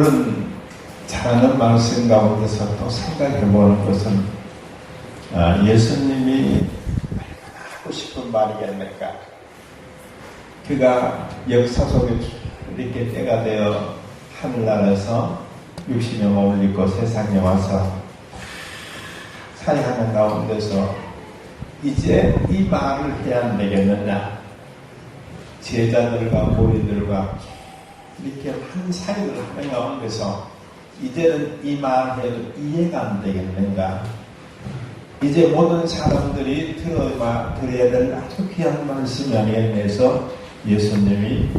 오늘은 잘하는 말씀 가운데서 또 생각해보는 것은 예수님이 하고 싶은 말이겠는가. 그가 역사 속에 이렇게 때가 되어 하늘나라에서 60년 머물리고 세상에 와서 사역하는 가운데서 이제 이 말을 해야 안 되겠느냐. 제자들과 무리들과 이렇게 한 사역을 하는 가운데서 이제는 이 말을 해도 이해가 안 되겠는가. 이제 모든 사람들이 들어야 될 아주 귀한 말씀이 아니겠네서 예수님이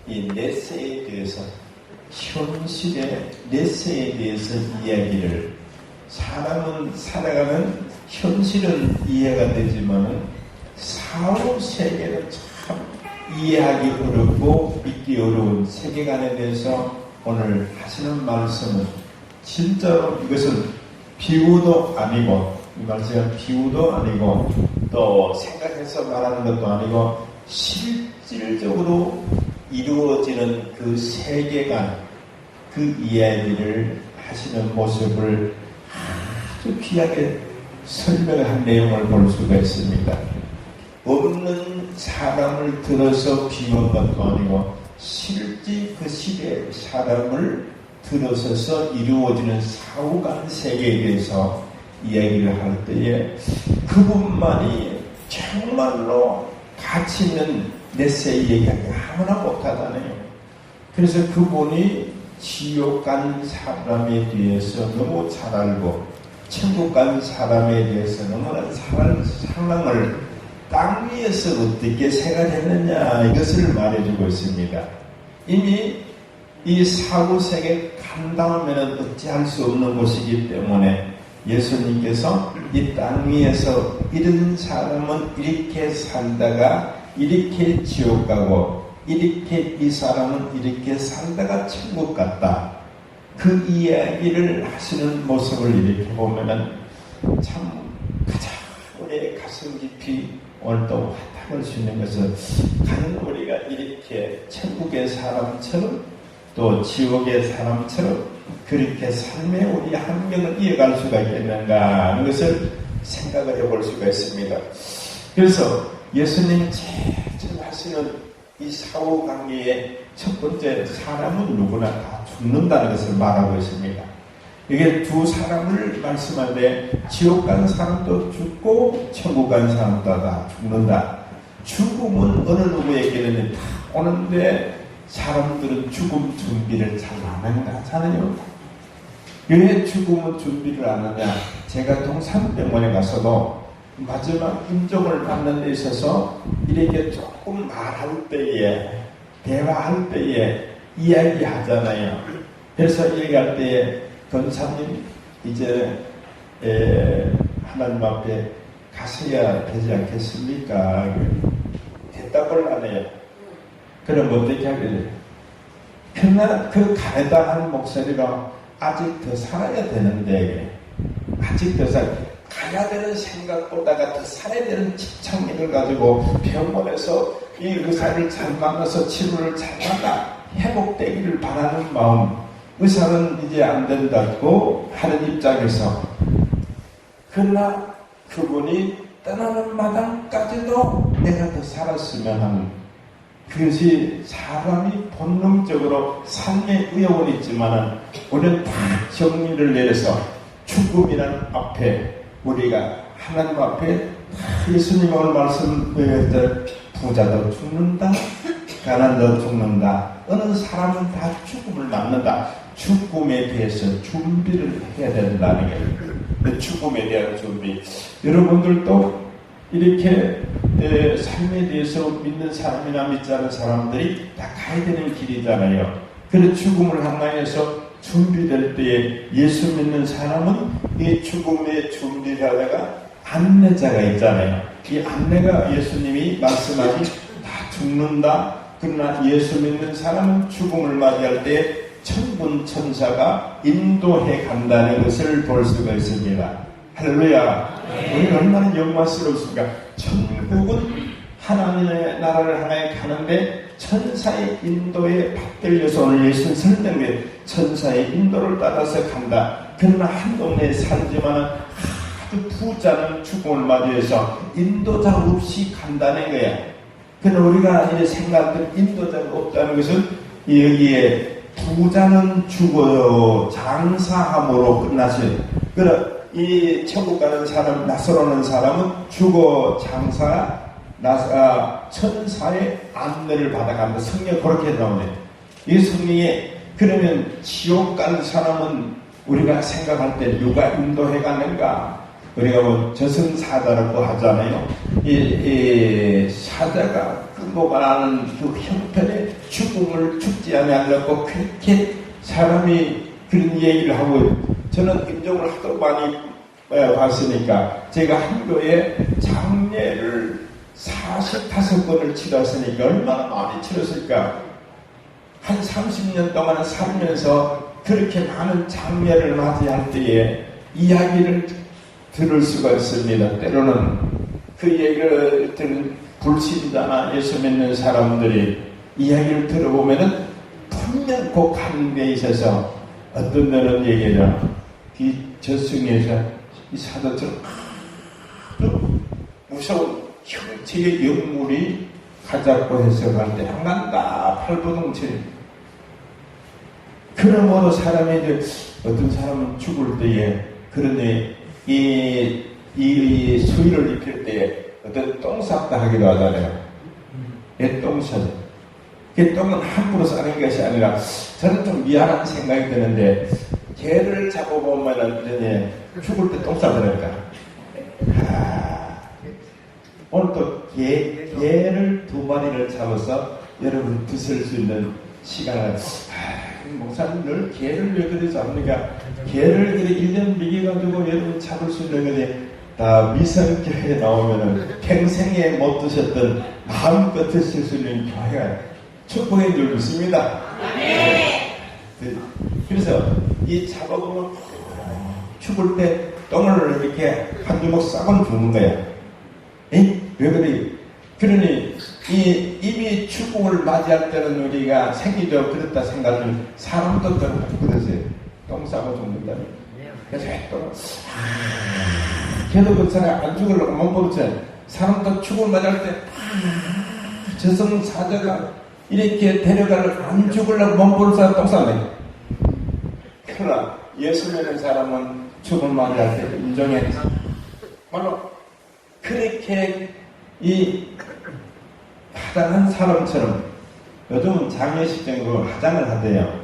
이 넷세에 대해서 현실의 넷세에 대해서 이야기를 사람은 살아가는 현실은 이해가 되지만은 사후 세계는 참 이해하기 어렵고 믿기 어려운 세계관에 대해서 오늘 하시는 말씀은 진짜로 이것은 비유도 아니고 이 말씀은 비유도 아니고 또 생각해서 말하는 것도 아니고 실질적으로 이루어지는 그 세계관 그 이야기를 하시는 모습을 아주 귀하게 설명한 내용을 볼 수가 있습니다. 없는 사람을 들어서 비유한 것도 아니고 실제 그 시대의 사람을 들어서서 이루어지는 사후간 세계에 대해서 이야기를 할 때에 그분만이 정말로 가치 있는 넷세 얘기하기 아무나 못하잖아요. 그래서 그분이 지옥 간 사람에 대해서 너무 잘 알고 천국 간 사람에 대해서 너무나 잘 아는 상황을 땅 위에서 어떻게 생활했느냐 이것을 말해주고 있습니다. 이미 이 사후세계 간 다음에는 어찌할 수 없는 곳이기 때문에 예수님께서 이 땅 위에서 이런 사람은 이렇게 살다가 이렇게 지옥 가고 이렇게 이 사람은 이렇게 살다가 천국 갔다. 그 이야기를 하시는 모습을 이렇게 보면은 참 가장 우리의 가슴 깊이 오늘 또 화답할 수 있는 것은 과연 우리가 이렇게 천국의 사람처럼 또 지옥의 사람처럼 그렇게 삶의 우리 환경을 이어갈 수가 있겠는가 하는 것을 생각을 해볼 수가 있습니다. 그래서 예수님 제일 하시는 이 사후관계의 첫 번째 사람은 누구나 다 죽는다는 것을 말하고 있습니다. 이게 두 사람을 말씀하는데 지옥 간 사람도 죽고 천국 간 사람도 다 죽는다. 죽음은 어느 누구에게는 다 오는데 사람들은 죽음 준비를 잘 안 하잖아요. 왜 죽음은 준비를 안 하냐. 제가 동산병원에 가서도 마지막 임종을 받는 데 있어서 이렇게 조금 말할 때에 대화할 때에 이야기하잖아요. 그래서 얘기할 때에 권사님 이제 하나님 앞에 가셔야 되지 않겠습니까? 대답을 안 해요. 그럼 어떻게 하길래? 그러나 그 가해당한 목소리가 아직 더 살아야 되는데 아직 더 가야 되는 생각보다가 더 살아야 되는 집착력을 가지고 병원에서 이 의사를 잘 만나서 치료를 잘 받아 회복되기를 바라는 마음. 의사는 이제 안 된다고 하는 입장에서 그러나 그분이 떠나는 마당까지도 내가 더 살았으면 하는 그것이 사람이 본능적으로 삶의 의욕은 있지만은 우리는 다 정리를 내려서 죽음이라는 앞에 우리가 하나님 앞에 예수님 오늘 말씀드렸던 부자도 죽는다 가난도 죽는다 어느 사람은 다 죽음을 맞는다. 죽음에 대해서 준비를 해야 된다는 게 죽음에 대한 준비. 여러분들도 이렇게 삶에 대해서 믿는 사람이나 믿지 않은 사람들이 다 가야 되는 길이잖아요. 그래서 죽음을 향하여서 준비될 때에 예수 믿는 사람은 이 죽음에 준비를 하다가 안내자가 있잖아요. 이 안내가 예수님이 말씀하신 다 죽는다. 그러나 예수 믿는 사람은 죽음을 맞이할 때 천군 천사가 인도해 간다는 것을 볼 수가 있습니다. 할렐루야. 우리 얼마나 영광스럽습니까? 천국은 하나님의 나라를 향해 가는데 천사의 인도에 받들려서 오늘 예수는 설명해 천사의 인도를 따라서 간다. 그러나 한 동네에 살지만 아주 부자는 죽음을 맞이해서 인도자 없이 간다는 거야. 그러나 우리가 이제 생각하는 인도자가 없다는 것은 여기에 부자는 죽어요. 장사함으로 끝나지. 그러나 이 천국 가는 사람, 나서로는 사람은 죽어 장사, 천사의 안내를 받아간다. 성경 그렇게 나오네. 이 성경에 그러면 지옥 가는 사람은 우리가 생각할 때 누가 인도해 가는가? 우리가 뭐 저승사자라고 하잖아요. 이 사자가 끌고 가는 그 형편의 죽음을 죽지 않으려고 그렇게 사람이 그런 얘기를 하고, 저는 임종을 하도 많이 봤으니까 제가 한교에 장례를 45번을 치렀으니까 얼마나 많이 치렀을까. 한 30년 동안 살면서 그렇게 많은 장례를 맞이할 때에 이야기를 들을 수가 있습니다. 때로는 그 얘기를 듣는 불신자나 예수 믿는 사람들이 이야기를 들어보면은 분명 그 가운데 있어서 어떤 데는 얘기하자 이 저승에서 이 사자처럼 아주 무서운 형체의 영물이 가자고 해석할 때 안 간다 팔부동체. 그러므로 사람이 이제 어떤 사람은 죽을 때에 그러니 이 수의를 입힐 때에 어떤 똥 쌌다 하기도 하잖아요. 똥 쌌. 그 똥은 함부로 싸는 것이 아니라 저는 좀 미안한 생각이 드는데 개를 잡아보면은 이제 죽을 때 똥 싸더라니까. 오늘 또 개를 2마리를 잡아서 여러분 드실 수 있는 시간을 목사님 늘 개를 왜 그리 잡니까? 개를 1년 먹여가지고 여러분 잡을 수 있는 거지. 다 미성교회에 나오면은 평생에 못 드셨던 마음껏 드실 수 있는 교회가 축복인 줄 믿습니다. 그래서 이 잡아보면 죽을 때 똥을 이렇게 한 주먹 싹은 주는 거야. 왜 그래? 그러니 이 입이 축복을 맞이할 때는 우리가 생기죠. 그렇다 생각하면 사람도 그러세요. 똥 싸고 죽는다면. 그래서 똥을 걔도 그렇잖아요. 안 죽으려고 몸부림치잖아요. 사람도 축복을 맞이할 때 저승사자가 이렇게 데려가려고 안 죽으려고 몸부림치고 똥 싸네. 그러나 예수 믿는 사람은 죽음을 맞이할 때 인정해. 바로 그렇게 이 화장한 사람처럼 요즘은 장례식장으로 화장을 하대요.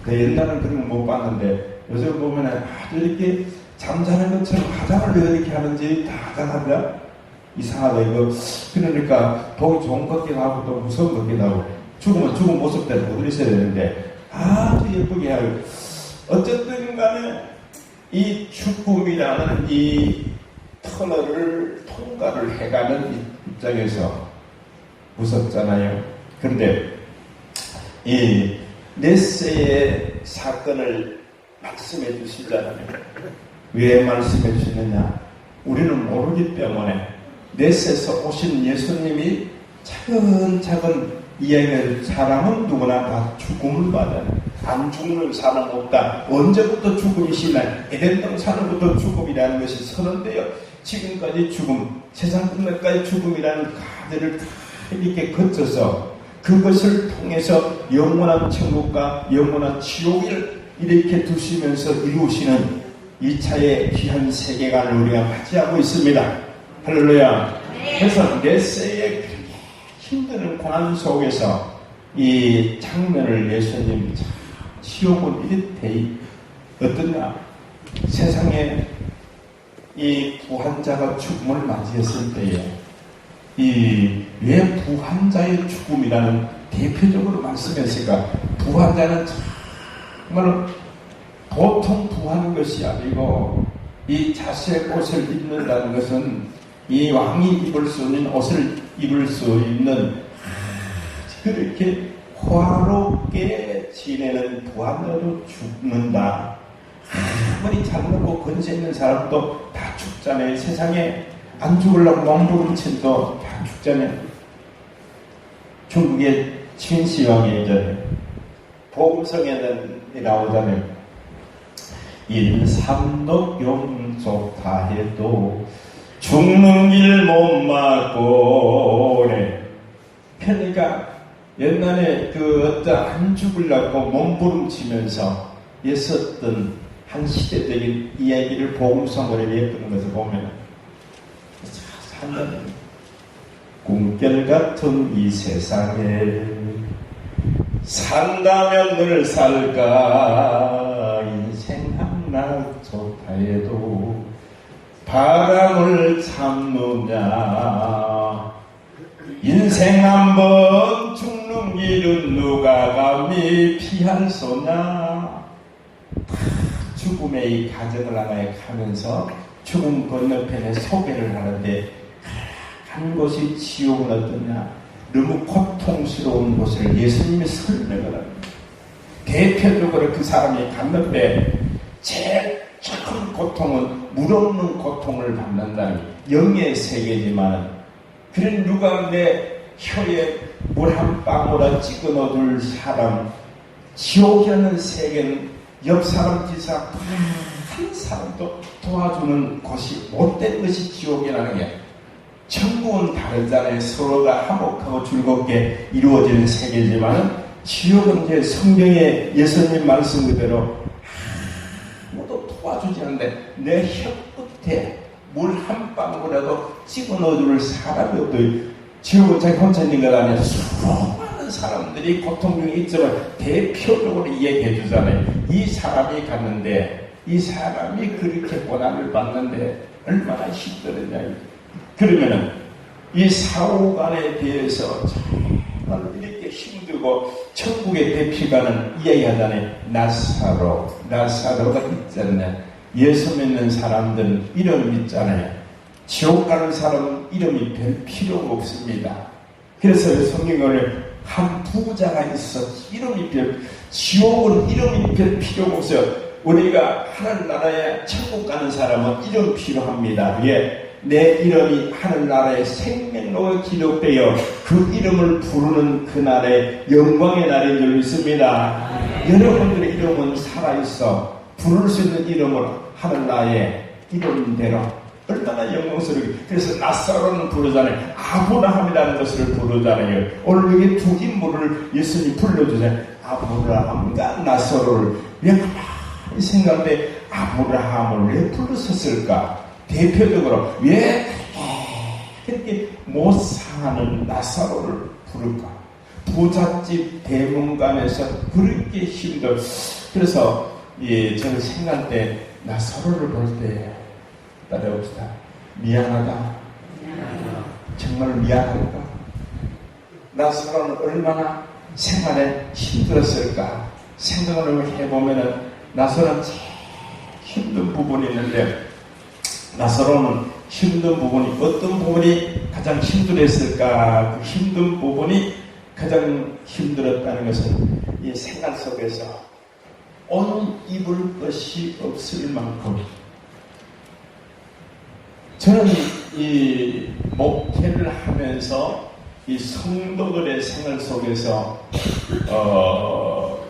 옛날은 그런 거 못 봤는데 요즘 보면 아주 이렇게 잠자는 것처럼 화장을 왜 이렇게 하는지 다 화장한다? 이상하다 이거. 그러니까 보기 좋은 것 같기도 하고 또 무서운 것 같기도 하고 죽으면 죽은 모습대로 못 있어야 되는데 아주 예쁘게 하고. 어쨌든 간에 이 죽음이라는 이 터널을 통과를 해가는 입장에서 무섭잖아요. 그런데 이 넷세의 사건을 말씀해 주시잖아요. 왜 말씀해 주시느냐? 우리는 모르기 때문에 넷세에서 오신 예수님이 차근차근 이야기를 사람은 누구나 다 죽음을 받아요. 안 죽는 사람 없다. 언제부터 죽음이시나? 에덴 동산부터 죽음이라는 것이 서는데요. 지금까지 죽음, 세상 끝날까지 죽음이라는 과제를 다 이렇게 거쳐서 그것을 통해서 영원한 천국과 영원한 지옥을 이렇게 두시면서 이루시는 2차의 귀한 세계관을 우리가 맞이하고 있습니다. 할렐루야. 그래서 넷세의 힘든 고난 속에서 이 장면을 예수님 지옥은 이렇게 어떠냐? 세상에 이 부한자가 죽음을 맞이했을 때에 이 왜 부한자의 죽음이라는 대표적으로 말씀했을까? 부한자는 정말 보통 부한 것이 아니고 이 자색 옷을 입는다는 것은 이 왕이 입을 수 있는 옷을 입을 수 있는 그렇게 화롭게 지내는 부한자도 죽는다. 아무리 잘 먹고 권세 있는 사람도 다 죽잖아요. 세상에 안 죽으려고 몸부림친도 다 죽잖아요. 중국에 신시황 예전에 복음성에는 나오자면 인삼독용족 다 해도 죽는 길 못 막고 그러니까 옛날에 그 어떤 안 죽으려고 몸부림치면서 있었던 한 시대적인 이야기를 복음성으로 얘기했던 것을 보면 산다는 꿈결 같은 이 세상에 산다면 늘 살까 인생 하나 좋다 해도 바람을 참느냐 인생 한번 죽는 길은 누가 감히 피할 소냐 죽음의 이 가정을 하나에 가면서 죽음 건너편에 소개를 하는데 한 곳이 지옥은 어떠냐 너무 고통스러운 곳을 예수님이 설명을 합니다. 대표적으로 그 사람이 갔는데 제일 큰 고통은 물 없는 고통을 받는다는 영의 세계지만 그런 누가 내 혀에 물 한 방울을 찍어 넣어줄 사람 지옥이라는 세계는 옆 사람 뒤사 한 사람도 도와주는 것이 못된 것이 지옥이라는 게 천국은 다르잖아요. 서로가 화목하고 즐겁게 이루어지는 세계지만 지옥은 이제 성경의 예수님 말씀 그대로 아무도 도와주지 않는데 내 혀 끝에 물 한 방울이라도 찍어 넣어줄 사람이 없도 지옥은 자기 혼자 있는 것 아니라 수많은 사람들이 고통 중에 있지만 대표적으로 얘기해 주잖아요. 이 사람이 갔는데 이 사람이 그렇게 고난을 받는데 얼마나 힘들었냐. 그러면은 이 사후간에 대해서 정말 이렇게 힘들고 천국의 대피가는 이야기하잖아요. 나사로가 있잖아요. 예수 믿는 사람들은 이름 있잖아요. 지옥 가는 사람은 이름이 별 필요가 없습니다. 그래서 성경을 한 부자가 있어 지옥은 이름이 별 필요가 없어요. 우리가 하늘나라에 천국 가는 사람은 이름 필요합니다. 왜? 내 이름이 하늘나라의 생명록에 기록되어 그 이름을 부르는 그날의 영광의 날인 줄 믿습니다. 여러분들의 이름은 살아있어 부를 수 있는 이름을 하늘나라의 이름대로 얼마나 영광스럽게. 그래서 나사로는 부르잖아요. 아브라함이라는 것을 부르잖아요. 오늘 여기 두 인물을 예수님이 불러주잖아요. 아브라함과 나사로를 왜 가만히 생각하는데 아브라함을 왜 불렀었을까? 대표적으로 왜 그렇게 못 사는 나사로를 부를까? 부잣집 대문간에서 그렇게 힘들어. 그래서 저는 생각할 때 나사로를 볼 때 따라해봅시다. 미안하다. 정말 미안하다. 나사로는 얼마나 생활에 힘들었을까? 생각을 해보면은 나사로는 제일 힘든 부분이 있는데 나사로는 힘든 부분이 어떤 부분이 가장 힘들었을까? 그 힘든 부분이 가장 힘들었다는 것은 이 생활 속에서 오늘 입을 것이 없을 만큼 저는 이 목회를 하면서 이 성도들의 생활 속에서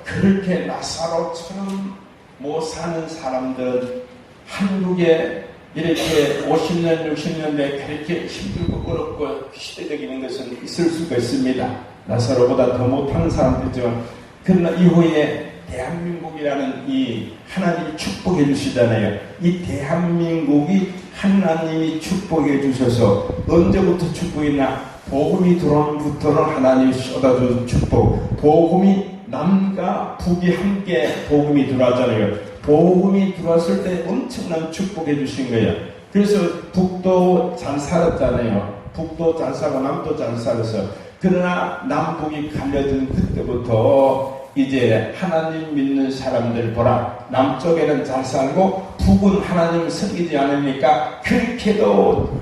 그렇게 나사로처럼 못 사는 사람들은 한국에 이렇게 50년, 60년대 그렇게 힘들고 어렵고 시대적인 것은 있을 수가 있습니다. 나사로보다 더 못하는 사람도 있지만 그러나 이후에 대한민국이라는 이 하나님이 축복해 주시잖아요. 이 대한민국이 하나님이 축복해 주셔서 언제부터 축복이나 복음이 들어오면부터는 하나님이 쏟아준 축복. 복음이 남과 북이 함께 복음이 들어왔잖아요. 복음이 들어왔을 때 엄청난 축복해 주신 거예요. 그래서 북도 잘 살았잖아요. 북도 잘 살고 남도 잘 살았어요. 그러나 남북이 갈려진 그때부터 이제 하나님 믿는 사람들 보라. 남쪽에는 잘 살고 북은 하나님을 섬기지 않으니까 그렇게도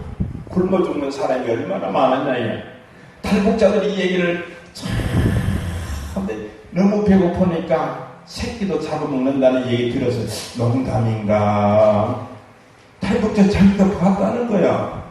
굶어 죽는 사람이 얼마나 많았냐요. 탈북자들이 이 얘기를 참 근데 너무 배고프니까 새끼도 잡아먹는다는 얘기 들어서 농담인가. 탈북자 자기가 봤다는 거야.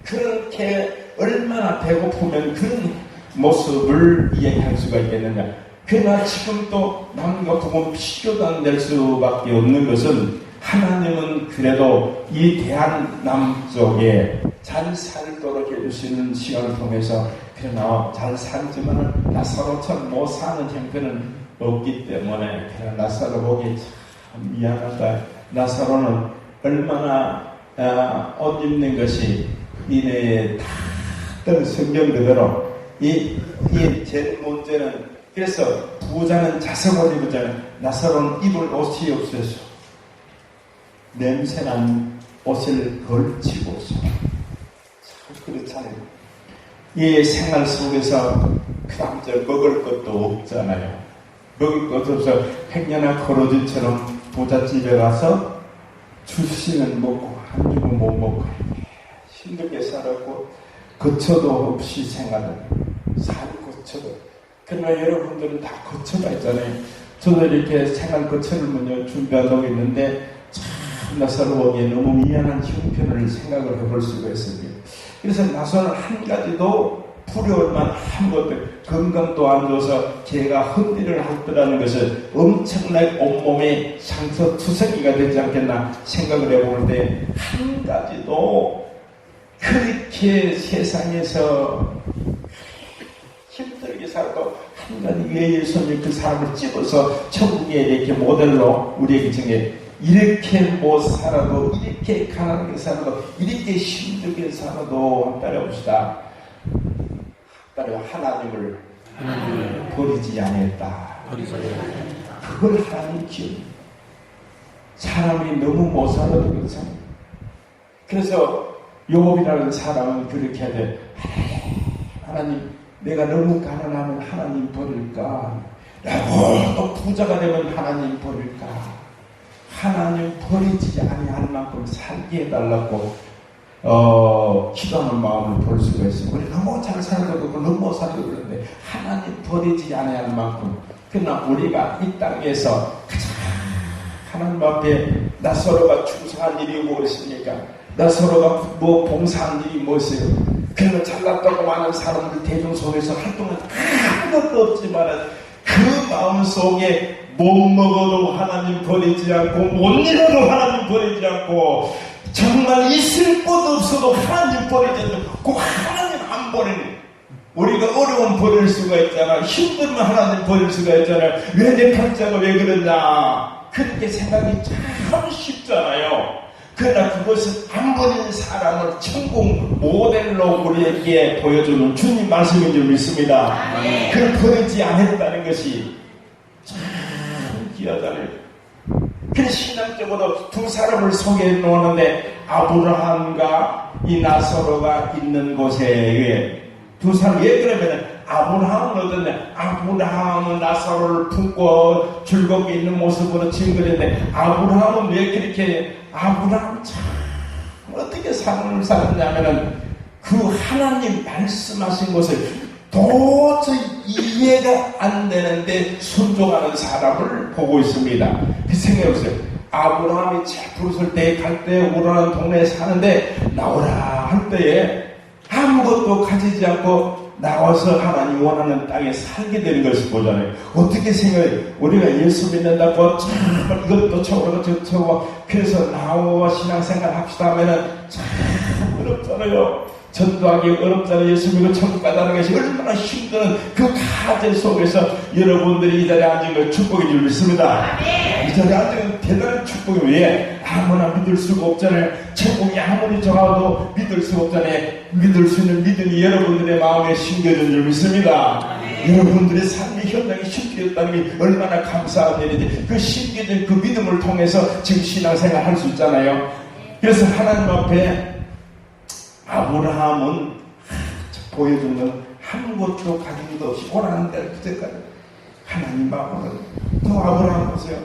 그렇게 얼마나 배고프면 그런 모습을 이야기할 수가 있겠느냐. 그러나 지금 또 남과 복음 필요도 안 될 수밖에 없는 것은 하나님은 그래도 이 대한 남쪽에 잘 살도록 해주시는 시간을 통해서 그러나 잘 살지만 나사로처럼 못 사는 형편은 없기 때문에 그러나 나사로 보기 참 미안하다. 나사로는 얼마나 옷 입는 것이 이내에 다 성경 그대로 제 문제는 그래서 부자는 자석옷 입었잖아요. 나사로는 입을 옷이 없어서 냄새난 옷을 걸치고 있어요. 참 그렇잖아요. 이 생활 속에서 그 남자 먹을 것도 없잖아요. 먹을 것도 없어 행여나 거로지처럼 부잣집에 가서 주시는 먹고 한 주는 못 먹고 힘들게 살았고 거처도 없이 생활을 살 거처도. 그러나 여러분들은 다 거처가 있잖아요. 저도 이렇게 생활 거처를 준비하고 있는데 참 나사로에게 너무 미안한 형편을 생각을 해볼 수가 있어요. 그래서 나사로는 한 가지도 부러울 만한 것들, 건강도 안 좋아서 개가 헌일을 했더라는 것을 엄청나게 온몸에 상처 투성이가 되지 않겠나 생각을 해볼 때 한 가지도 그렇게 세상에서 힘들게 살고 한 가지 왜 예수님이 그 사람을 찍어서 천국에 이렇게 모델로 우리에게 정해 이렇게 못 살아도 이렇게 가난하게 살아도 이렇게 힘들게 살아도 따라봅시다. 따라 하나님을 버리지 않았다. 그걸 하나님 기억. 사람이 너무 못 살아도 그렇잖아요. 그래서 요업이라는 사람은 그렇게 하되 하나님 내가 너무 가난하면 하나님 버릴까? 라고 또 부자가 되면 하나님 버릴까? 하나님 버리지 아니할 만큼 살게 해달라고 기도하는 마음을 볼 수가 있어요. 우리 너무 잘 살고 그렇고 너무 못 살고 그러는데 하나님 버리지 아니할 만큼. 그러나 우리가 이 땅에서 가장 하나님 앞에 나사로가 충성한 일이 무엇입니까? 나사로가 봉사한 일이 무엇이에요? 그러나 잘났다고 많은 사람들 대중 속에서 활동은 아무것도 없지만 그 마음 속에 못 먹어도 하나님 버리지 않고 못 잃어도 하나님 버리지 않고 정말 있을 것 없어도 하나님 버리지 않고 꼭 하나님 안 버리는 우리가 어려움 버릴 수가 있잖아. 힘들면 하나님 버릴 수가 있잖아. 왜 내 팔자가 왜 그러냐 그렇게 생각이 참 쉽잖아요. 그러나 그것을 안 버리는 사람을 천국 모델로 우리에게 보여주는 주님 말씀인 줄 믿습니다. 그걸 버리지 않았다는 것이 참 귀하잖아요. 그래서 신앙적으로 두 사람을 소개해 놓았는데 아브라함과 이 나사로가 있는 곳에 두 사람 왜 그러면 아브라함은 어떠냐? 아브라함은 나사로를 품고 즐겁게 있는 모습으로 증거했는데 아브라함은 왜 그렇게 아브라함 참 어떻게 삶을 살았냐면은 그 하나님 말씀하신 것을 도저히 이해가 안 되는데 순종하는 사람을 보고 있습니다. 그 생각해보세요. 아브라함이 제풀을 때 갈 때 오라는 동네에 사는데 나오라 할 때에 아무것도 가지지 않고 나와서 하나님 원하는 땅에 살게 되는 것을 보잖아요. 어떻게 생각해요? 우리가 예수 믿는다고 참 이것도 저것도 저거 그래서 나와 신앙생활 합시다 하면은 참 어렵잖아요. 전도하기 어렵잖아요. 예수 믿고 천국 가다는 것이 얼마나 힘든 그 과제 속에서 여러분들이 이 자리에 앉은 걸 축복인 줄 믿습니다. 이 자리에 앉은 건 대단한 축복이 왜? 아무나 믿을 수가 없잖아요. 천국이 아무리 좋아도 믿을 수가 없잖아요. 믿을 수 있는 믿음이 여러분들의 마음에 심겨진 줄 믿습니다. 여러분들의 삶의 현장이 심겨졌다는 게 얼마나 감사한 일인지 그 심겨진 그 믿음을 통해서 지금 신앙생활 할 수 있잖아요. 그래서 하나님 앞에 아브라함은 보여주는 아무것도 가진 것 없이 오라는 데를 그때까지 하나님 마음으로 또 아브라함 보세요.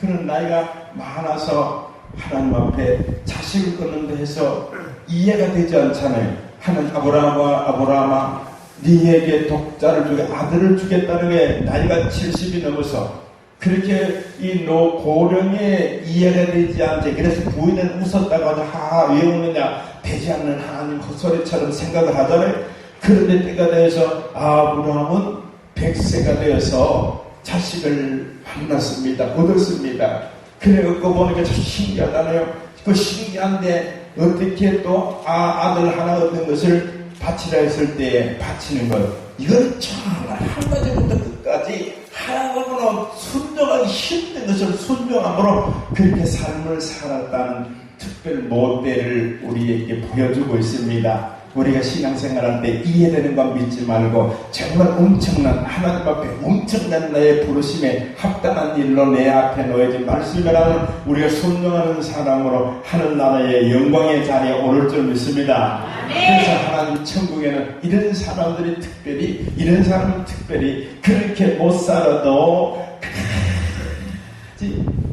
그런 나이가 많아서 하나님 앞에 자식을 끊는다 해서 이해가 되지 않잖아요. 하나님 아브라함아 네에게 독자를 주게 아들을 주겠다는 게 나이가 70이 넘어서 그렇게 이 고령에 이해가 되지 않지. 그래서 부인은 웃었다고 하죠. 왜 우느냐? 되지 않는 하나님 헛소리처럼 생각을 하잖아요. 그런데 때가 되어서 아브라함은 100세가 되어서 자식을 만났습니다. 얻었습니다. 그래갖고 보니까 참 신기하잖아요. 그 신기한데 어떻게 또 아들 하나 얻는 것을 바치라 했을 때 바치는 것, 이건 정말 한 가지부터 끝까지 하나님으로 순종하기 힘든 것을 순종함으로 그렇게 삶을 살았다는 특별 모델을 우리에게 보여주고 있습니다. 우리가 신앙생활할 때 이해되는 건 믿지 말고 정말 엄청난 하나님 앞에 엄청난 나의 부르심에 합당한 일로 내 앞에 놓여진 말씀을 하는 우리가 순종하는 사람으로 하늘나라의 영광의 자리에 오를 줄 믿습니다. 그래서 하나님 천국에는 이런 사람들이 특별히, 이런 사람은 특별히 그렇게 못 살아도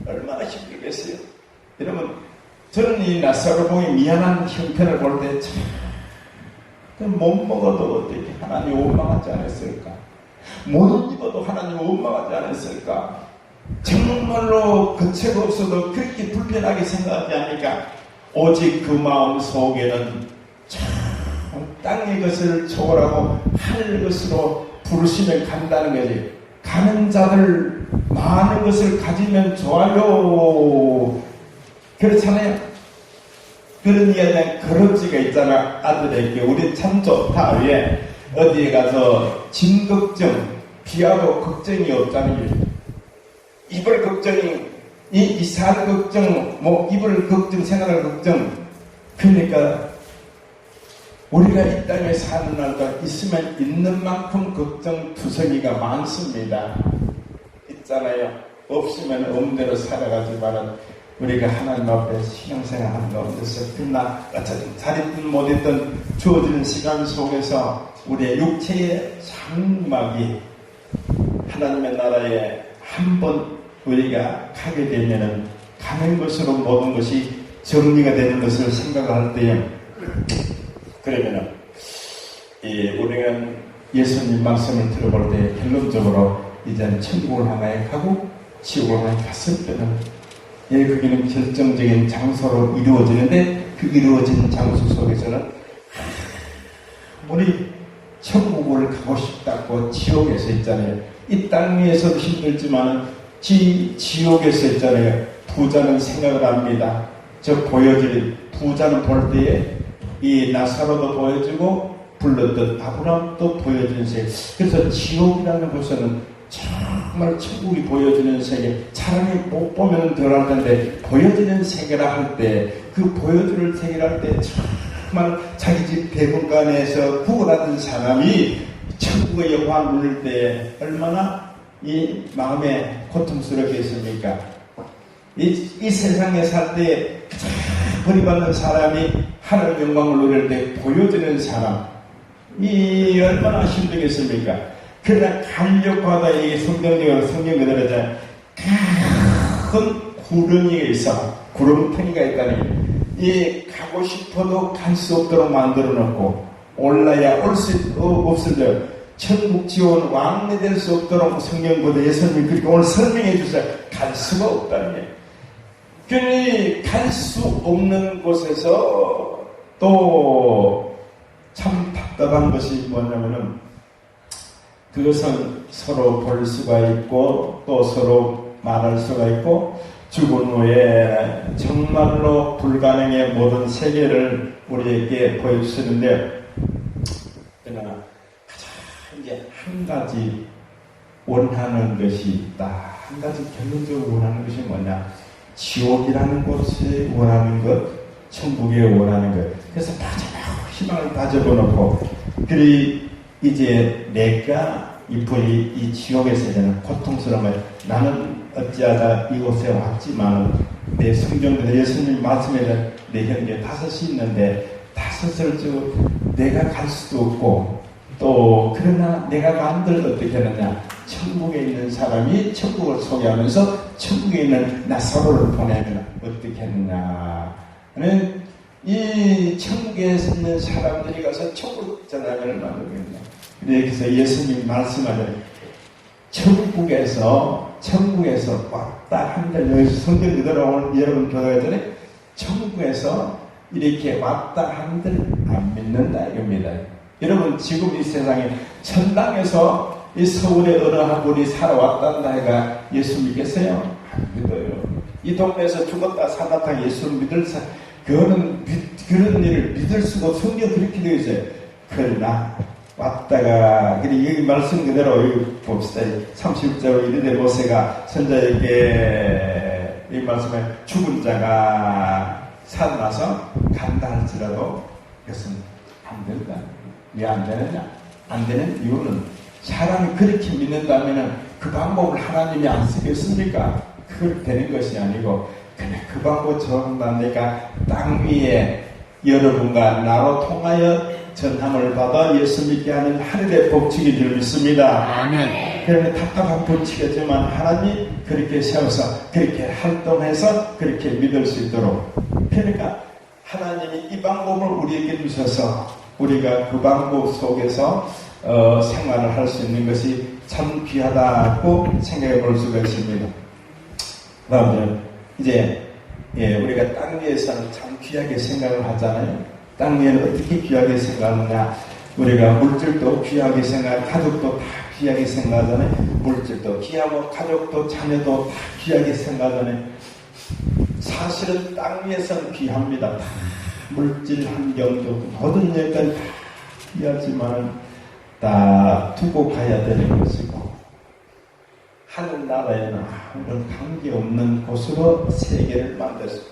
얼마나 힘들겠어요. 여러분, 저는 이 낯설어보기 미안한 형편을 볼 때 참 못 먹어도 어떻게 하나님 원망하지 않았을까? 못 입어도 하나님 원망하지 않았을까? 정말로 거책 없어도 그렇게 불편하게 생각하지 않으니까 오직 그 마음 속에는 참 땅의 것을 초월하고 하늘 것으로 부르시면 간다는 거지. 가는 자들 많은 것을 가지면 좋아요. 그렇잖아요. 그런 이야기는 그릇지가 있잖아. 아들에게 우리 참 좋다. 왜? 어디에 가서 짐 걱정, 비하고 걱정이 없다는 게, 입을 걱정이, 살 걱정, 입을 걱정, 생활할 걱정. 그러니까 우리가 이 땅에 사는 날도 있으면 있는 만큼 걱정 투성이가 많습니다. 있잖아요. 없으면 없는 대로 살아가지만은 우리가 하나님 앞에 신앙생활 하는 가운데서 그러나 잘했든 못했든 주어지는 시간 속에서 우리의 육체의 장막이 하나님의 나라에 한번 우리가 가게 되면은 가는 것으로 모든 것이 정리가 되는 것을 생각할 때에 그러면은 우리가 예수님 말씀을 들어볼 때 결론적으로 이제는 천국을 향하여 가고 지옥을 향하여 갔을 때는 거기는 결정적인 장소로 이루어지는데 그 이루어진 장소 속에서는 우리 천국을 가고 싶다고 지옥에서 있잖아요. 이 땅 위에서도 힘들지만 지옥에서 있잖아요. 부자는 생각을 합니다. 저 보여질 부자는 볼 때에 이 나사로도 보여주고 불렀던 아브라함도 보여주는 세계. 그래서 지옥이라는 곳에는 정말 천국이 보여지는 세계, 차라리 못 보면 덜할 텐데 보여지는 세계라 할 때, 그 보여주는 세계라 할 때 정말 자기 집 대문간에서 구원하던 사람이 천국의 영광을 누릴 때 얼마나 이 마음에 고통스럽겠습니까? 이 세상에 살 때 버림받는 사람이 하늘 영광을 누릴 때 보여지는 사람, 이 얼마나 힘들겠습니까? 그러나 가려고 하다 이 성경 그대로잖아요. 큰 구름이 있어. 구름탱이가 있다니. 이 가고 싶어도 갈 수 없도록 만들어 놓고 올라야 올 수 없을 때 천국 지원 왕래될 수 없도록 성경보다 예수님이 그렇게 오늘 설명해 주세요. 갈 수가 없다는 게. 그러니 갈 수 없는 곳에서 또 참 답답한 것이 뭐냐면은 그것은 서로 볼 수가 있고 또 서로 말할 수가 있고 죽은 후에 정말로 불가능의 모든 세계를 우리에게 보여주시는데 그러나 가장 이제 한 가지 원하는 것이 있다. 한 가지 결론적으로 원하는 것이 뭐냐? 지옥이라는 곳에 원하는 것, 천국에 원하는 것. 그래서 마지막 희망을 다 접어놓고 그리 이제 내가 이 지옥에서 되는 고통스러움을 나는 어찌하다 이곳에 왔지만 내 성경대 예수님 말씀에는 내 형제 5이 있는데 5을 주고 내가 갈 수도 없고 또 그러나 내가 만들 어떻게 하느냐 천국에 있는 사람이 천국을 소개하면서 천국에 있는 나사로를 보내면 어떻게 했느냐는 이 천국에 있는 사람들이 가서 천국 전환을 만들겠냐. 그래서 예수님이 말씀하잖아요. 천국에서 왔다 한들 여기서 성경 그대로 오늘 여러분 교도가 전에 천국에서 이렇게 왔다 한들 안 믿는다 이겁니다. 여러분 지금 이 세상에 천당에서 이 서울의 어느 한 분이 살아왔단다 해가 예수 믿겠어요? 안 믿어요. 이 동네에서 죽었다 살았다 예수 믿을 사 그거는 그런 일을 믿을 수가 없어. 성경 그렇게 되어 있어요. 그러나 왔다가 여기 말씀 그대로 여기 봅시다. 30절로 이르되 모세가 선자에게 이 말씀에 죽은 자가 살아나서 간다 할지라도 그것은 안 된다. 왜 안 되느냐? 안 되는 이유는 사람이 그렇게 믿는다면 그 방법을 하나님이 안 쓰겠습니까? 그걸 되는 것이 아니고 그래 그 방법 정말 내가 땅 위에 여러분과 나로 통하여 전함을 받아 예수 믿게 하는 하늘의 법칙인 줄 믿습니다. 아멘. 그러면 답답한 법칙이지만 하나님 그렇게 세워서 그렇게 활동해서 그렇게 믿을 수 있도록 그러니까 하나님이 이 방법을 우리에게 주셔서 우리가 그 방법 속에서 생활을 할 수 있는 것이 참 귀하다고 생각해 볼 수가 있습니다. 다음은 이제 우리가 땅 위에서는 참 귀하게 생각을 하잖아요. 땅 위에는 어떻게 귀하게 생각하느냐? 우리가 물질도 귀하게 생각, 가족도 다 귀하게 생각하잖아요. 물질도 귀하고 가족도 자녀도 다 귀하게 생각하잖아요. 사실은 땅 위에서는 귀합니다. 다 물질 환경도 모든 여건 다 귀하지만 다 두고 가야 되는 것이고 하늘나라에는 아무런 관계없는 곳으로 세계를 만들었습니다.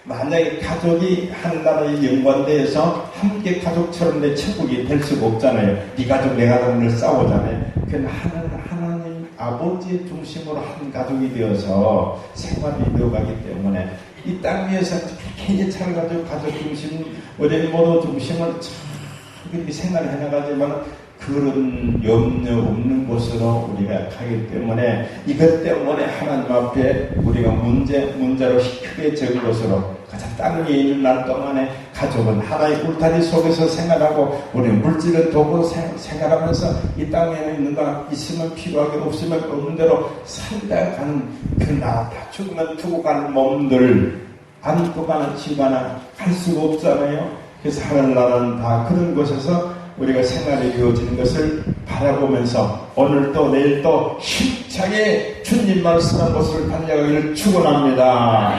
만약에 가족이 하늘나라에 연관되어서 함께 가족처럼 내 천국이 될 수가 없잖아요. 네 가족 내 가족을 싸우잖아요. 그건 하나님 아버지의 중심으로 한 가족이 되어서 생활이 되어가기 때문에 이 땅 위에서 괜히 차가지고 가족 중심, 우리 모두 중심을 그렇게 생각을 해나가지만 그런 염려 없는 곳으로 우리가 가기 때문에 이것 때문에 하나님 앞에 우리가 문제로 크게 적은 것으로 가장 땅 위에 있는 날 동안에 가족은 하나의 울타리 속에서 생활하고 우리는 물질을 도구 생활하면서 이 땅에 있는 거 있으면 필요하게 없으면 없는 대로 살다 가는 그나 다 죽으면 두고 가는 몸들 안고 가는 집 하나 갈 수가 없잖아요. 그래서 하늘나라는 다 그런 곳에서 우리가 생활이 이루어지는 것을 바라보면서 오늘도 내일도 힘차게 주님 말씀한 것을 달려가기를 축원합니다.